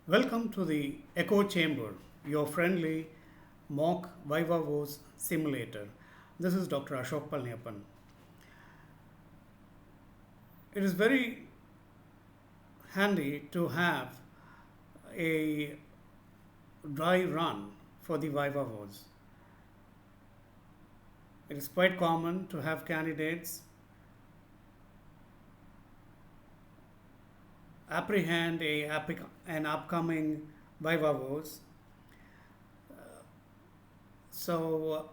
Welcome to the EchoChamber, your friendly mock Viva-voce simulator. This is Dr. Ashok Palaniappan. It is very handy to have a dry run for the Viva-voce. It is quite common to have candidates apprehend an upcoming Viva-voce. So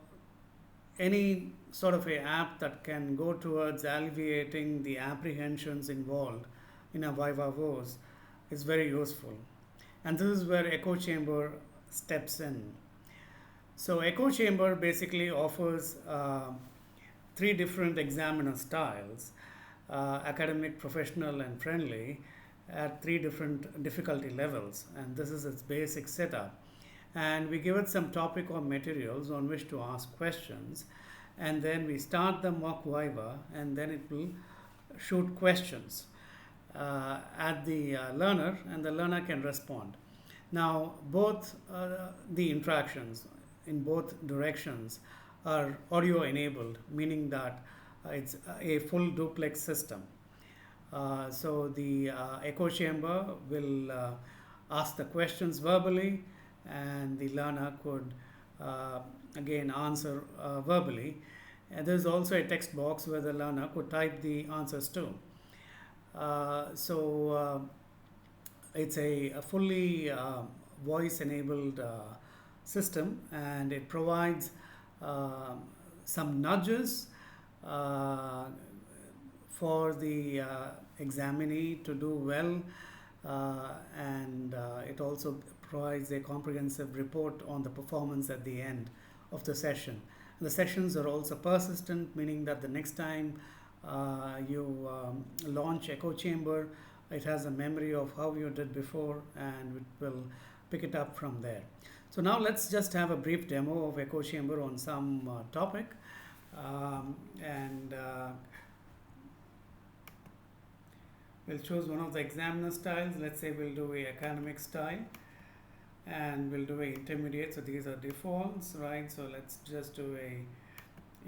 any sort of a app that can go towards alleviating the apprehensions involved in a Viva-voce is very useful. And this is where EchoChamber steps in. So EchoChamber basically offers three different examiner styles, academic, professional, and friendly, at three different difficulty levels, and this is its basic setup. And we give it some topic or materials on which to ask questions, and then we start the mock Viva, and then it will shoot questions at the learner, and the learner can respond. Now both the interactions in both directions are audio enabled, meaning that it's a full duplex system. So the echo chamber will ask the questions verbally, and the learner could again answer verbally. And there's also a text box where the learner could type the answers to. It's a fully voice enabled system, and it provides some nudges for the examinee to do well, and it also provides a comprehensive report on the performance at the end of the session. The sessions are also persistent, meaning that the next time you launch EchoChamber, it has a memory of how you did before, and it will pick it up from there. So now let's just have a brief demo of EchoChamber on some topic, we'll choose one of the examiner styles. Let's say we'll do a academic style, and we'll do a intermediate. So these are defaults, right? So let's just do a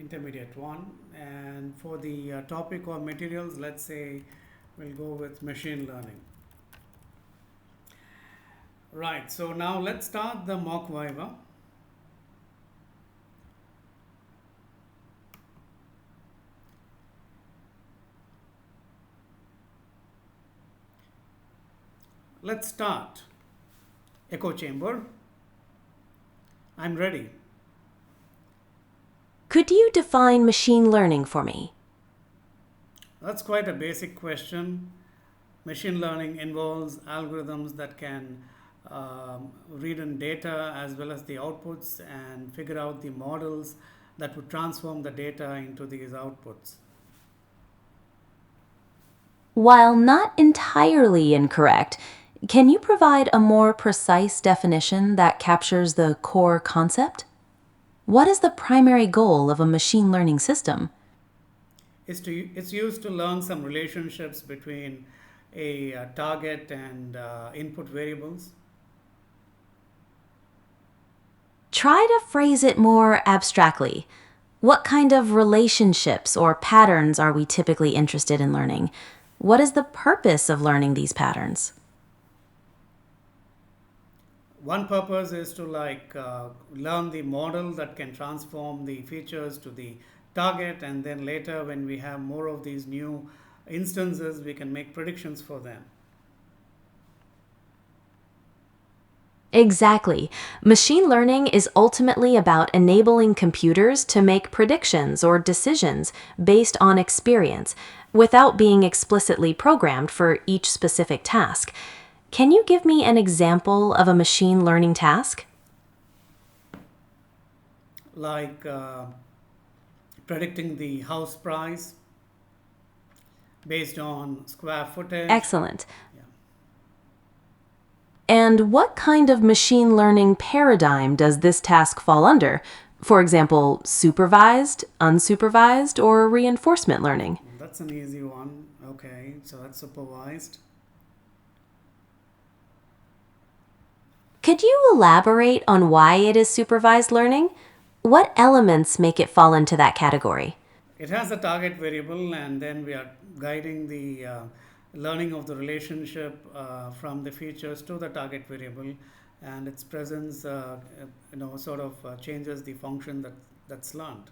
intermediate one. And for the topic or materials, let's say we'll go with machine learning. Right, so now let's start the mock Viva. Let's start EchoChamber. I'm ready. Could you define machine learning for me? That's quite a basic question. Machine learning involves algorithms that can read in data as well as the outputs and figure out the models that would transform the data into these outputs. While not entirely incorrect, can you provide a more precise definition that captures the core concept? What is the primary goal of a machine learning system? It's used to learn some relationships between a target and input variables. Try to phrase it more abstractly. What kind of relationships or patterns are we typically interested in learning? What is the purpose of learning these patterns? One purpose is to learn the model that can transform the features to the target, and then later when we have more of these new instances, we can make predictions for them. Exactly. Machine learning is ultimately about enabling computers to make predictions or decisions based on experience without being explicitly programmed for each specific task. Can you give me an example of a machine learning task? Like predicting the house price based on square footage. Excellent. And what kind of machine learning paradigm does this task fall under? For example, supervised, unsupervised, or reinforcement learning? That's an easy one. Okay, so that's supervised. Could you elaborate on why it is supervised learning? What elements make it fall into that category? It has a target variable, and then we are guiding the learning of the relationship from the features to the target variable, and its presence, sort of changes the function that's learned.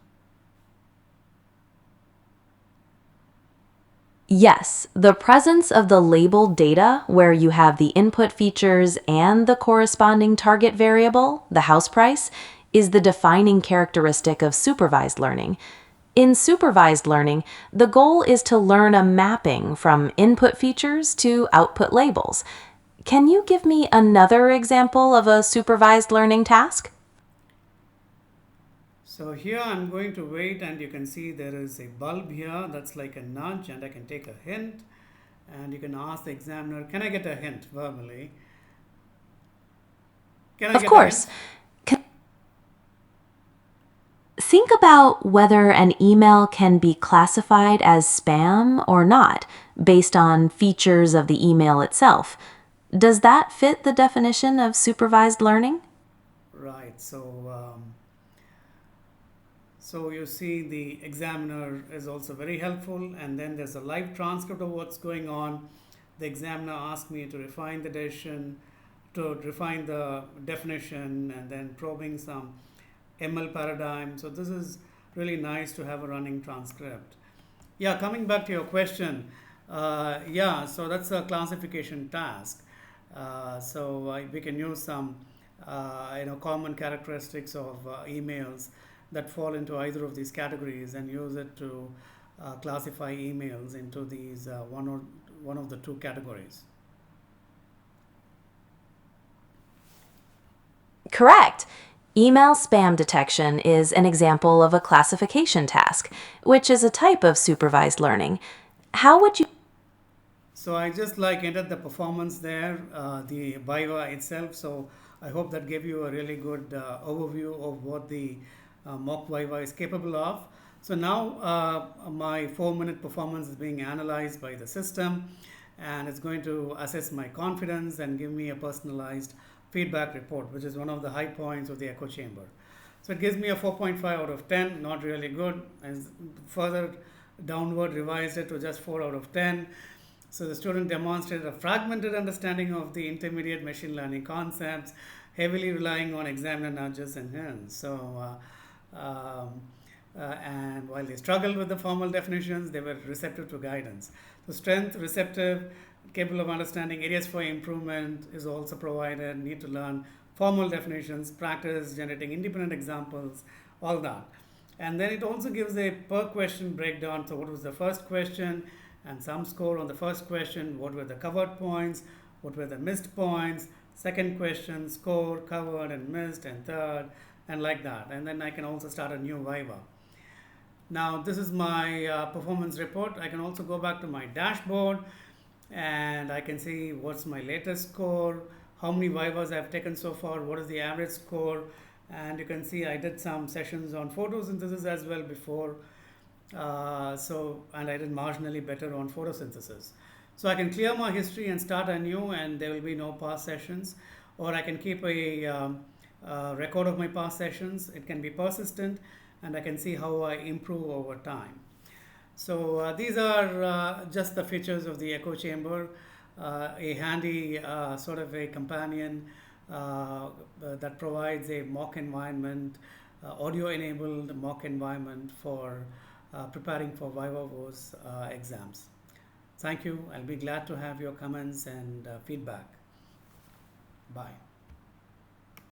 Yes, the presence of the labeled data where you have the input features and the corresponding target variable, the house price, is the defining characteristic of supervised learning. In supervised learning, the goal is to learn a mapping from input features to output labels. Can you give me another example of a supervised learning task? So here I'm going to wait, and you can see there is a bulb here that's like a nudge, and I can take a hint, and you can ask the examiner, can I get a hint verbally? Can I Of get a course. hint? Think about whether an email can be classified as spam or not, based on features of the email itself. Does that fit the definition of supervised learning? Right. So you see the examiner is also very helpful, and then there's a live transcript of what's going on. The examiner asked me to refine the definition, and then probing some ML paradigm. So this is really nice to have a running transcript. Yeah, coming back to your question, so that's a classification task. We can use some, common characteristics of emails that fall into either of these categories, and use it to classify emails into these one of the two categories. Correct. Email spam detection is an example of a classification task, which is a type of supervised learning. How would you? So I just entered the performance there, the Viva itself. So I hope that gave you a really good overview of what the mock Viva is capable of. So now my 4-minute performance is being analyzed by the system, and it's going to assess my confidence and give me a personalized feedback report, which is one of the high points of the echo chamber. So it gives me a 4.5 out of 10, not really good, and further downward revised it to just 4 out of 10. So the student demonstrated a fragmented understanding of the intermediate machine learning concepts, heavily relying on examiner nudges and hints. And while they struggled with the formal definitions, they were receptive to guidance. So strength, receptive, capable of understanding areas for improvement is also provided. Need to learn formal definitions, practice generating independent examples, all that. And then it also gives a per question breakdown. So what was the first question, and some score on the first question. What were the covered points? What were the missed points? Second question, score, covered and missed, and third, and like that. And then I can also start a new Viva. Now this is my performance report. I can also go back to my dashboard, and I can see what's my latest score, how many Vivas I've taken so far, what is the average score, and you can see I did some sessions on photosynthesis as well before, and I did marginally better on photosynthesis. So I can clear my history and start anew, and there will be no past sessions, or I can keep a record of my past sessions. It can be persistent, and I can see how I improve over time. So these are just the features of the echo chamber, a handy sort of a companion that provides a mock environment, audio enabled mock environment for preparing for Viva-voce exams. Thank you. I'll be glad to have your comments and feedback. Bye.